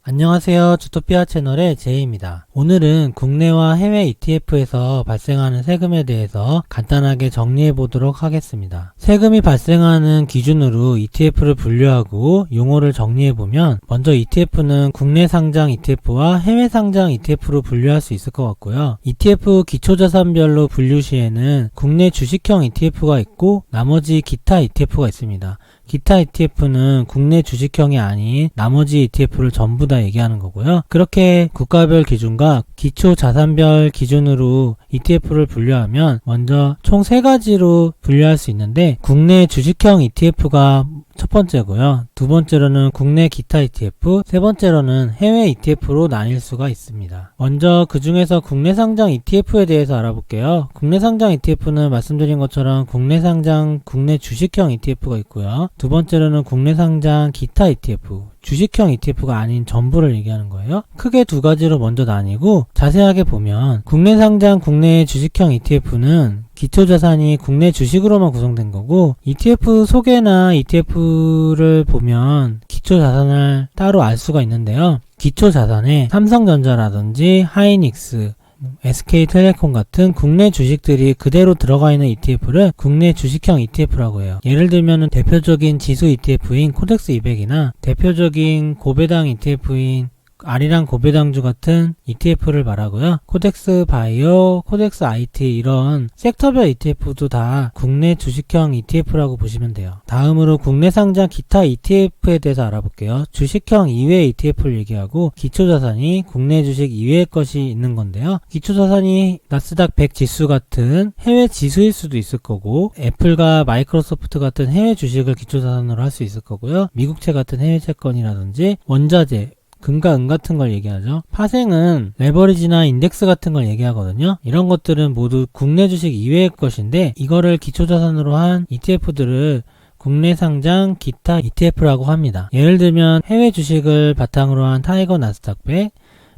안녕하세요. 주토피아 채널의 제이입니다. 오늘은 국내와 해외 ETF에서 발생하는 세금에 대해서 간단하게 정리해 보도록 하겠습니다. 세금이 발생하는 기준으로 ETF를 분류하고 용어를 정리해 보면, 먼저 ETF는 국내 상장 ETF와 해외 상장 ETF로 분류할 수 있을 것 같고요. ETF 기초자산별로 분류 시에는 국내 주식형 ETF가 있고 나머지 기타 ETF가 있습니다. 기타 ETF는 국내 주식형이 아닌 나머지 ETF를 전부 다 얘기하는 거고요. 그렇게 국가별 기준과 기초 자산별 기준으로 ETF를 분류하면 먼저 총 3가지로 분류할 수 있는데, 국내 주식형 ETF가 첫 번째고요. 두 번째로는 국내 기타 ETF, 세 번째로는 해외 ETF로 나뉠 수가 있습니다. 먼저 그 중에서 국내 상장 ETF에 대해서 알아볼게요. 국내 상장 ETF는 말씀드린 것처럼 국내 상장 국내 주식형 ETF가 있고요. 두 번째로는 국내 상장 기타 ETF, 주식형 ETF가 아닌 전부를 얘기하는 거예요. 크게 2가지로 먼저 나뉘고, 자세하게 보면 국내 상장 국내 주식형 ETF는 기초자산이 국내 주식으로만 구성된 거고, ETF 소개나 ETF를 보면 기초자산을 따로 알 수가 있는데요. 기초자산에 삼성전자라든지 하이닉스, SK텔레콤 같은 국내 주식들이 그대로 들어가 있는 ETF를 국내 주식형 ETF라고 해요. 예를 들면 대표적인 지수 ETF인 코덱스 200이나 대표적인 고배당 ETF인 아리랑 고배당주 같은 ETF를 말하고요. 코덱스 바이오, 코덱스 IT 이런 섹터별 ETF도 다 국내 주식형 ETF라고 보시면 돼요. 다음으로 국내 상장 기타 ETF에 대해서 알아볼게요. 주식형 이외의 ETF를 얘기하고, 기초자산이 국내 주식 이외의 것이 있는 건데요. 기초자산이 나스닥 100 지수 같은 해외 지수일 수도 있을 거고, 애플과 마이크로소프트 같은 해외 주식을 기초자산으로 할 수 있을 거고요. 미국채 같은 해외 채권이라든지 원자재, 금과 은 같은 걸 얘기하죠. 파생은 레버리지나 인덱스 같은 걸 얘기하거든요. 이런 것들은 모두 국내 주식 이외의 것인데, 이거를 기초자산으로 한 ETF들을 국내 상장 기타 ETF라고 합니다. 예를 들면 해외 주식을 바탕으로 한 타이거 나스닥 100,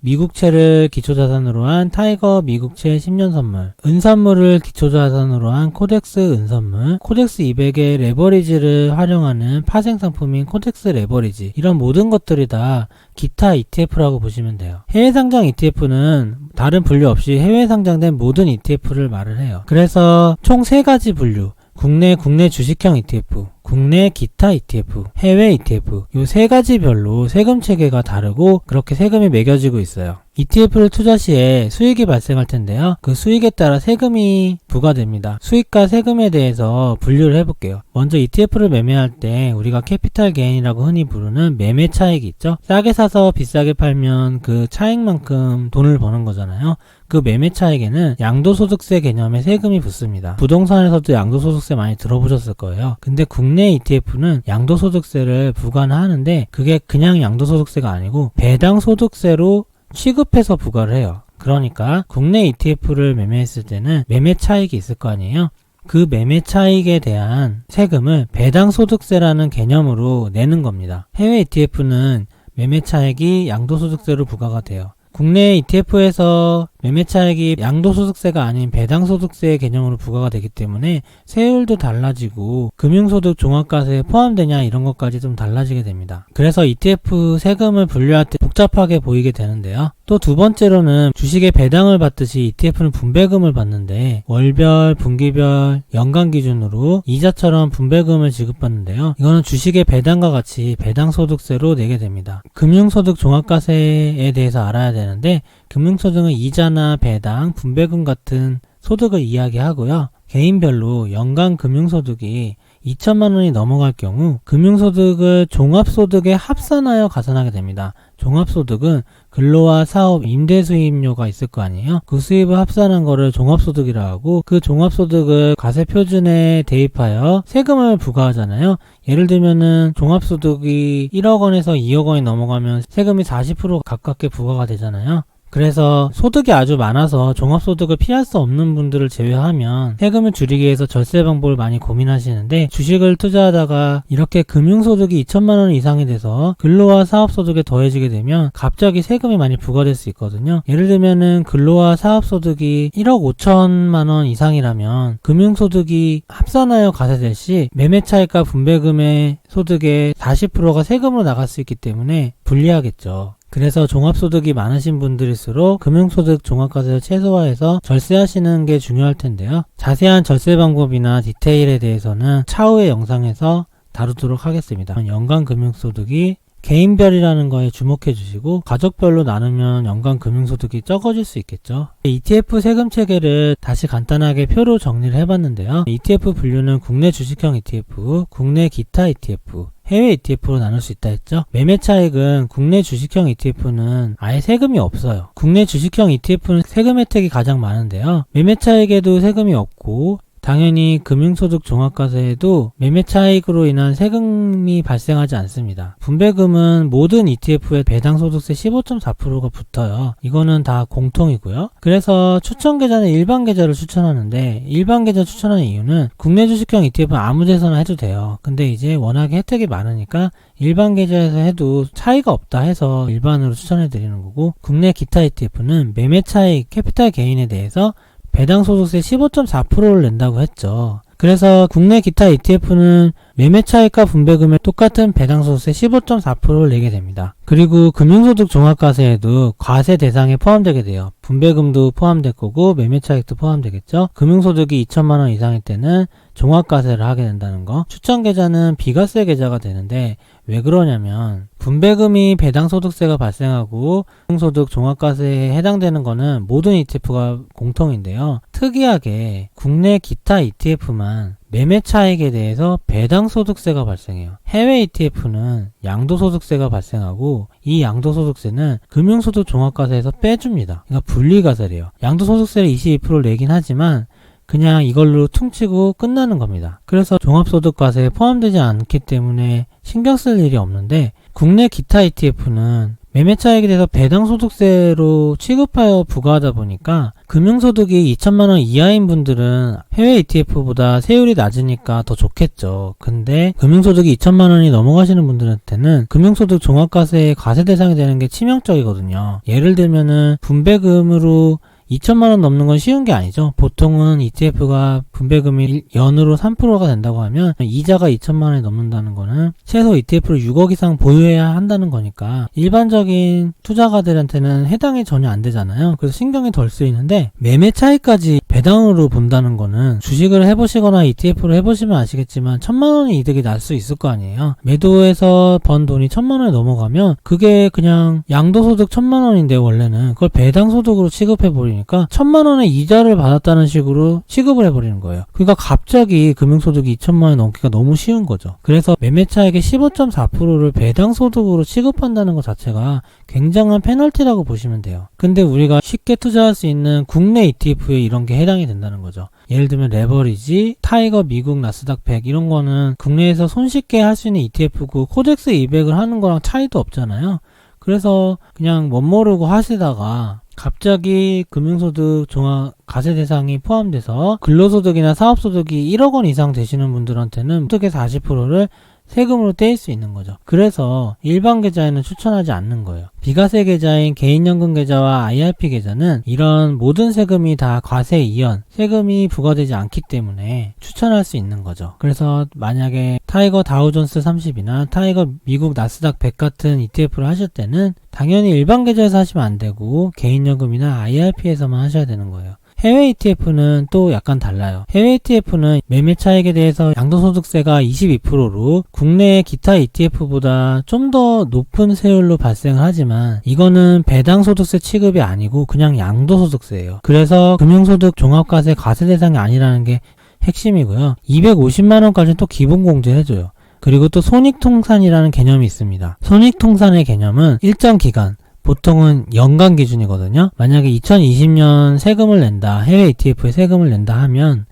미국채를 기초자산으로 한 타이거 미국채 10년 선물, 은선물을 기초자산으로 한 코덱스 은선물, 코덱스 200의 레버리지를 활용하는 파생상품인 코덱스 레버리지, 이런 모든 것들이 다 기타 ETF라고 보시면 돼요. 해외 상장 ETF는 다른 분류 없이 해외 상장된 모든 ETF를 말을 해요. 그래서 총 3가지 분류, 국내 주식형 ETF, 국내 기타 ETF, 해외 ETF, 이 3가지 별로 세금 체계가 다르고 그렇게 세금이 매겨지고 있어요. ETF를 투자 시에 수익이 발생할 텐데요. 그 수익에 따라 세금이 부과됩니다. 수익과 세금에 대해서 분류를 해볼게요. 먼저 ETF를 매매할 때 우리가 캐피탈 게인이라고 흔히 부르는 매매 차익이 있죠. 싸게 사서 비싸게 팔면 그 차익만큼 돈을 버는 거잖아요. 그 매매 차익에는 양도소득세 개념의 세금이 붙습니다. 부동산에서도 양도소득세 많이 들어보셨을 거예요. 근데 국내 ETF는 양도소득세를 부과는 하는데, 그게 그냥 양도소득세가 아니고 배당소득세로 취급해서 부과를 해요. 그러니까 국내 ETF를 매매했을 때는 매매 차익이 있을 거 아니에요. 그 매매 차익에 대한 세금을 배당소득세라는 개념으로 내는 겁니다. 해외 ETF는 매매 차익이 양도소득세로 부과가 돼요. 국내 ETF에서 매매 차익이 양도소득세가 아닌 배당소득세 개념으로 부과가 되기 때문에 세율도 달라지고 금융소득 종합과세에 포함되냐 이런 것까지 좀 달라지게 됩니다. 그래서 ETF 세금을 분류할 때 복잡하게 보이게 되는데요. 또 두 번째로는 주식의 배당을 받듯이 ETF는 분배금을 받는데, 월별, 분기별, 연간 기준으로 이자처럼 분배금을 지급받는데요. 이거는 주식의 배당과 같이 배당소득세로 내게 됩니다. 금융소득 종합과세에 대해서 알아야 되는데, 금융소득은 이자나 배당, 분배금 같은 소득을 이야기하고요. 개인별로 연간 금융소득이 2천만 원이 넘어갈 경우 금융소득을 종합소득에 합산하여 가산하게 됩니다. 종합소득은 근로와 사업, 임대 수입료가 있을 거 아니에요? 그 수입을 합산한 거를 종합소득이라고 하고, 그 종합소득을 과세표준에 대입하여 세금을 부과하잖아요. 예를 들면은 종합소득이 1억 원에서 2억 원이 넘어가면 세금이 40% 가깝게 부과가 되잖아요. 그래서 소득이 아주 많아서 종합소득을 피할 수 없는 분들을 제외하면 세금을 줄이기 위해서 절세 방법을 많이 고민하시는데, 주식을 투자하다가 이렇게 금융소득이 2천만 원 이상이 돼서 근로와 사업소득에 더해지게 되면 갑자기 세금이 많이 부과될 수 있거든요. 예를 들면은 근로와 사업소득이 1억 5천만 원 이상이라면 금융소득이 합산하여 과세될 시 매매차익과 분배금의 소득의 40%가 세금으로 나갈 수 있기 때문에 불리하겠죠. 그래서 종합소득이 많으신 분들일수록 금융소득 종합과세를 최소화해서 절세하시는 게 중요할 텐데요. 자세한 절세 방법이나 디테일에 대해서는 차후의 영상에서 다루도록 하겠습니다. 연간 금융소득이 개인별이라는 거에 주목해 주시고 가족별로 나누면 연간 금융소득이 적어질 수 있겠죠. ETF 세금 체계를 다시 간단하게 표로 정리를 해봤는데요. ETF 분류는 국내 주식형 ETF, 국내 기타 ETF, 해외 ETF로 나눌 수 있다 했죠. 매매 차익은 국내 주식형 ETF는 아예 세금이 없어요. 국내 주식형 ETF는 세금 혜택이 가장 많은데요. 매매 차익에도 세금이 없고 당연히 금융소득 종합과세에도 매매 차익으로 인한 세금이 발생하지 않습니다. 분배금은 모든 ETF에 배당소득세 15.4%가 붙어요. 이거는 다 공통이고요. 그래서 추천 계좌는 일반 계좌를 추천하는데 일반 계좌 추천하는 이유는 국내 주식형 ETF는 아무 데서나 해도 돼요. 근데 이제 워낙에 혜택이 많으니까 일반 계좌에서 해도 차이가 없다 해서 일반으로 추천해 드리는 거고, 국내 기타 ETF는 매매 차익, 캐피탈 게인에 대해서 배당소득세 15.4%를 낸다고 했죠. 그래서 국내 기타 ETF는 매매 차익과 분배금에 똑같은 배당소득세 15.4%를 내게 됩니다. 그리고 금융소득 종합과세에도 과세 대상에 포함되게 돼요. 분배금도 포함될 거고 매매 차익도 포함되겠죠. 금융소득이 2천만원 이상일 때는 종합과세를 하게 된다는 거. 추천 계좌는 비과세 계좌가 되는데 왜 그러냐면 분배금이 배당소득세가 발생하고 금융소득 종합과세에 해당되는 거는 모든 ETF가 공통인데요. 특이하게 국내 기타 ETF만 매매 차익에 대해서 배당소득세가 발생해요. 해외 ETF는 양도소득세가 발생하고 이 양도소득세는 금융소득 종합과세에서 빼줍니다. 그러니까 분리과세래요. 양도소득세를 22%를 내긴 하지만 그냥 이걸로 퉁치고 끝나는 겁니다. 그래서 종합소득과세에 포함되지 않기 때문에 신경 쓸 일이 없는데, 국내 기타 ETF는 매매 차익에 대해서 배당소득세로 취급하여 부과하다 보니까 금융소득이 2천만원 이하인 분들은 해외 ETF보다 세율이 낮으니까 더 좋겠죠. 근데 금융소득이 2천만원이 넘어가시는 분들한테는 금융소득 종합과세의 과세 대상이 되는 게 치명적이거든요. 예를 들면은 분배금으로 2천만원 넘는 건 쉬운 게 아니죠. 보통은 ETF가 분배금이 연으로 3%가 된다고 하면 이자가 2천만원이 넘는다는 거는 최소 ETF를 6억 이상 보유해야 한다는 거니까 일반적인 투자가들한테는 해당이 전혀 안 되잖아요. 그래서 신경이 덜 쓰이는데 매매 차익까지 배당으로 본다는 거는 주식을 해보시거나 ETF를 해보시면 아시겠지만 1,000만원의 이득이 날 수 있을 거 아니에요. 매도해서 번 돈이 1,000만원이 넘어가면 그게 그냥 양도소득 1,000만원인데 원래는 그걸 배당소득으로 취급해버리니까 1,000만원의 이자를 받았다는 식으로 취급을 해버리는 거예요. 그러니까 갑자기 금융소득이 2천만원이 넘기가 너무 쉬운 거죠. 그래서 매매 차익의 15.4%를 배당소득으로 취급한다는 것 자체가 굉장한 페널티라고 보시면 돼요. 근데 우리가 쉽게 투자할 수 있는 국내 ETF에 이런 게 해당이 된다는 거죠. 예를 들면 레버리지, 타이거 미국 나스닥 100 이런 거는 국내에서 손쉽게 할 수 있는 ETF고 코덱스 200을 하는 거랑 차이도 없잖아요. 그래서 그냥 멋모르고 하시다가 갑자기 금융소득 종합 과세 대상이 포함돼서 근로소득이나 사업소득이 1억 원 이상 되시는 분들한테는 소득의 40%를 세금으로 떼일 수 있는 거죠. 그래서 일반 계좌에는 추천하지 않는 거예요. 비과세 계좌인 개인연금 계좌와 IRP 계좌는 이런 모든 세금이 다 과세 이연, 세금이 부과되지 않기 때문에 추천할 수 있는 거죠. 그래서 만약에 타이거 다우존스 30이나 타이거 미국 나스닥 100 같은 ETF를 하실 때는 당연히 일반 계좌에서 하시면 안 되고 개인연금이나 IRP에서만 하셔야 되는 거예요. 해외 ETF는 또 약간 달라요. 해외 ETF는 매매 차익에 대해서 양도소득세가 22%로 국내 기타 ETF보다 좀 더 높은 세율로 발생을 하지만 이거는 배당소득세 취급이 아니고 그냥 양도소득세예요. 그래서 금융소득 종합과세 과세 대상이 아니라는 게 핵심이고요. 250만원까지는 또 기본공제를 해줘요. 그리고 또 손익통산이라는 개념이 있습니다. 손익통산의 개념은 일정 기간, 보통은 연간 기준이거든요. 만약에 2020년 세금을 낸다, 해외 ETF에 세금을 낸다 하면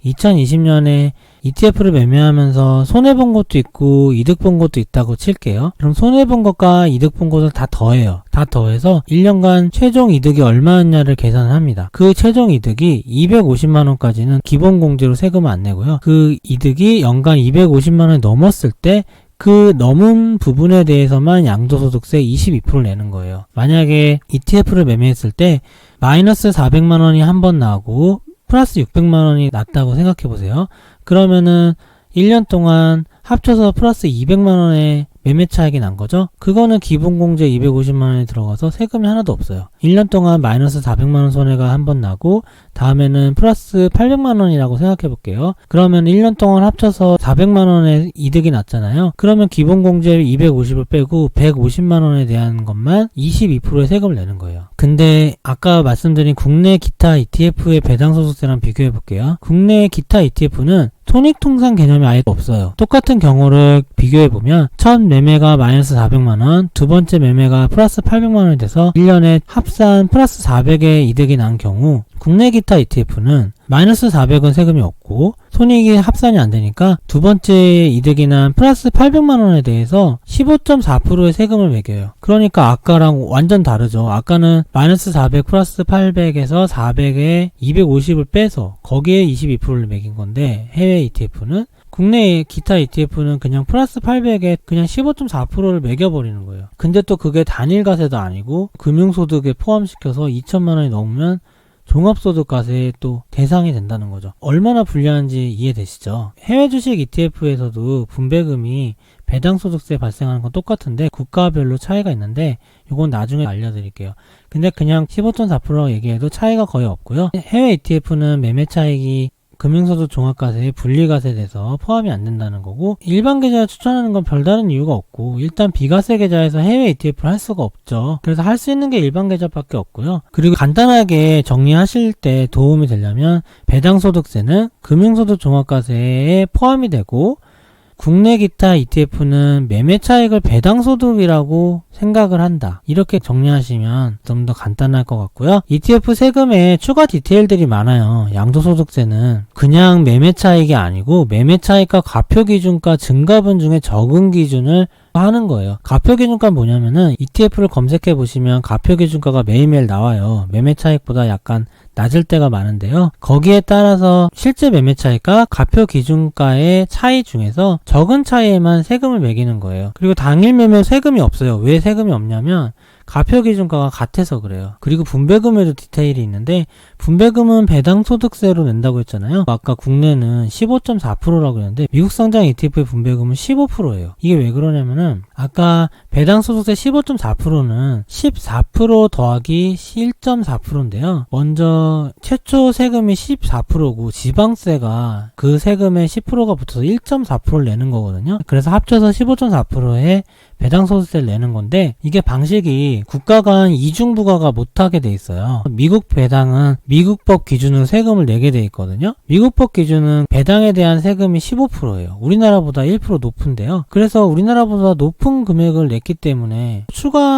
2020년에 ETF를 매매하면서 손해본 것도 있고 이득 본 것도 있다고 칠게요. 그럼 손해본 것과 이득 본 것을 다 더해요. 다 더해서 1년간 최종 이득이 얼마였냐를 계산을 합니다. 그 최종 이득이 250만원까지는 기본공제로 세금을 안 내고요. 그 이득이 연간 250만원이 넘었을 때 그 넘은 부분에 대해서만 양도소득세 22%를 내는 거예요. 만약에 ETF를 매매했을 때 마이너스 400만원이 한 번 나오고 플러스 600만원이 났다고 생각해보세요. 그러면은 1년 동안 합쳐서 플러스 200만원의 매매 차익이 난 거죠. 그거는 기본공제 250만원이 들어가서 세금이 하나도 없어요. 1년 동안 마이너스 400만원 손해가 한 번 나고 다음에는 플러스 800만원이라고 생각해 볼게요. 그러면 1년 동안 합쳐서 400만원의 이득이 났잖아요. 그러면 기본공제 250을 빼고 150만원에 대한 것만 22%의 세금을 내는 거예요. 근데 아까 말씀드린 국내 기타 ETF의 배당소득세랑 비교해 볼게요. 국내 기타 ETF는 손익통산 개념이 아예 없어요. 똑같은 경우를 비교해보면 첫 매매가 마이너스 400만원, 두 번째 매매가 플러스 800만원이 돼서 1년에 합산 플러스 400의 이득이 난 경우 국내 기타 ETF는 마이너스 400은 세금이 없고 손익이 합산이 안 되니까 두 번째 이득이 난 플러스 800만원에 대해서 15.4%의 세금을 매겨요. 그러니까 아까랑 완전 다르죠. 아까는 마이너스 400 플러스 800에서 400에 250을 빼서 거기에 22%를 매긴 건데 해외 ETF는 국내 기타 ETF는 그냥 플러스 800에 그냥 15.4%를 매겨버리는 거예요. 근데 또 그게 단일과세도 아니고 금융소득에 포함시켜서 2천만원이 넘으면 종합소득과세에 또 대상이 된다는 거죠. 얼마나 불리한지 이해되시죠? 해외 주식 ETF에서도 분배금이 배당소득세 발생하는 건 똑같은데 국가별로 차이가 있는데 이건 나중에 알려드릴게요. 근데 그냥 15.4% 얘기해도 차이가 거의 없고요. 해외 ETF는 매매 차익이 금융소득 종합과세에 분리과세돼서 포함이 안 된다는 거고 일반 계좌를 추천하는 건 별다른 이유가 없고 일단 비과세 계좌에서 해외 ETF를 할 수가 없죠. 그래서 할 수 있는 게 일반 계좌밖에 없고요. 그리고 간단하게 정리하실 때 도움이 되려면 배당소득세는 금융소득 종합과세에 포함이 되고 국내 기타 ETF는 매매 차익을 배당소득이라고 생각을 한다. 이렇게 정리하시면 좀 더 간단할 것 같고요. ETF 세금에 추가 디테일들이 많아요. 양도소득세는 그냥 매매 차익이 아니고 매매 차익과 가표기준가 증가분 중에 적은 기준을 하는 거예요. 가표기준가 뭐냐면은 ETF를 검색해 보시면 가표기준가가 매일매일 나와요. 매매 차익보다 약간 낮을 때가 많은데요. 거기에 따라서 실제 매매 차익과 가표기준가의 차이 중에서 적은 차이에만 세금을 매기는 거예요. 그리고 당일 매매 세금이 없어요. 왜 세금이 없냐면 가표기준가가 같아서 그래요. 그리고 분배금에도 디테일이 있는데 분배금은 배당소득세로 낸다고 했잖아요. 아까 국내는 15.4%라고 했는데 미국 상장 ETF의 분배금은 15%예요. 이게 왜 그러냐면은 아까 배당소득세 15.4%는 14% 더하기 1.4%인데요. 먼저 최초 세금이 14%고 지방세가 그 세금에 10%가 붙어서 1.4%를 내는 거거든요. 그래서 합쳐서 15.4%의 배당소득세를 내는 건데 이게 방식이 국가 간 이중부과가 못하게 돼 있어요. 미국 배당은 미국법 기준으로 세금을 내게 돼 있거든요. 미국법 기준은 배당에 대한 세금이 15%예요. 우리나라보다 1% 높은데요. 그래서 우리나라보다 높은 금액을 냈기 때문에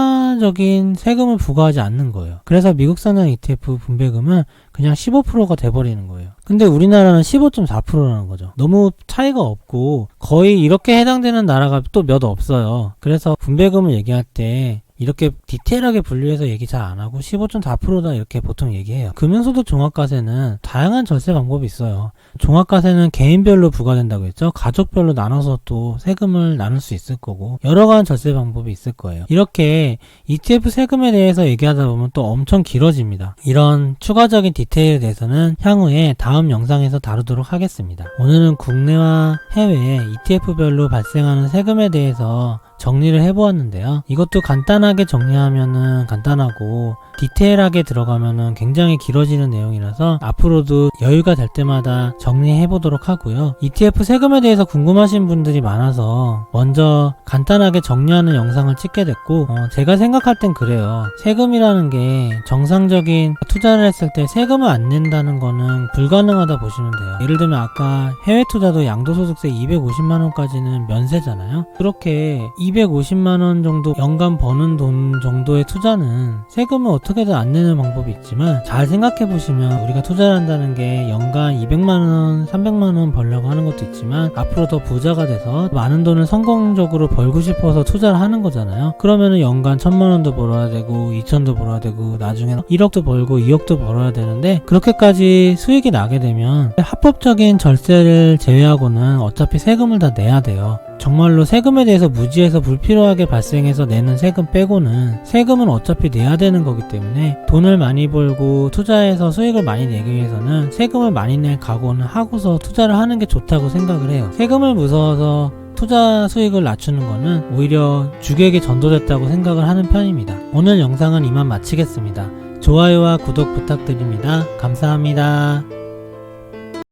추가적인 세금을 부과하지 않는 거예요. 그래서 미국 상장 ETF 분배금은 그냥 15%가 돼버리는 거예요. 근데 우리나라는 15.4%라는 거죠. 너무 차이가 없고 거의 이렇게 해당되는 나라가 또 몇 없어요. 그래서 분배금을 얘기할 때 이렇게 디테일하게 분류해서 얘기 잘 안하고 15.4%다 이렇게 보통 얘기해요. 금융소득 종합과세는 다양한 절세 방법이 있어요. 종합과세는 개인별로 부과된다고 했죠. 가족별로 나눠서 또 세금을 나눌 수 있을 거고 여러 가지 절세 방법이 있을 거예요. 이렇게 ETF 세금에 대해서 얘기하다 보면 또 엄청 길어집니다. 이런 추가적인 디테일에 대해서는 향후에 다음 영상에서 다루도록 하겠습니다. 오늘은 국내와 해외 ETF별로 발생하는 세금에 대해서 정리를 해보았는데요. 이것도 간단하게 정리하면은 간단하고 디테일하게 들어가면은 굉장히 길어지는 내용이라서 앞으로도 여유가 될 때마다 정리해보도록 하고요. ETF 세금에 대해서 궁금하신 분들이 많아서 먼저 간단하게 정리하는 영상을 찍게 됐고 제가 생각할 땐 그래요. 세금이라는 게 정상적인 투자를 했을 때 세금을 안 낸다는 거는 불가능하다 보시면 돼요. 예를 들면 아까 해외 투자도 양도소득세 250만원까지는 면세잖아요. 그렇게 250만원 정도 연간 버는 돈 정도의 투자는 세금을 어떻게든 안 내는 방법이 있지만 잘 생각해보시면 우리가 투자를 한다는 게 연간 200만원, 300만원 벌려고 하는 것도 있지만 앞으로 더 부자가 돼서 많은 돈을 성공적으로 벌고 싶어서 투자를 하는 거잖아요. 그러면은 연간 1000만원도 벌어야 되고 2000도 벌어야 되고 나중에는 1억도 벌고 2억도 벌어야 되는데 그렇게까지 수익이 나게 되면 합법적인 절세를 제외하고는 어차피 세금을 다 내야 돼요. 정말로 세금에 대해서 무지해서 불필요하게 발생해서 내는 세금 빼고는 세금은 어차피 내야 되는 거기 때문에 돈을 많이 벌고 투자해서 수익을 많이 내기 위해서는 세금을 많이 낼 각오는 하고서 투자를 하는 게 좋다고 생각을 해요. 세금을 무서워서 투자 수익을 낮추는 거는 오히려 주객에 전도됐다고 생각을 하는 편입니다. 오늘 영상은 이만 마치겠습니다. 좋아요와 구독 부탁드립니다. 감사합니다.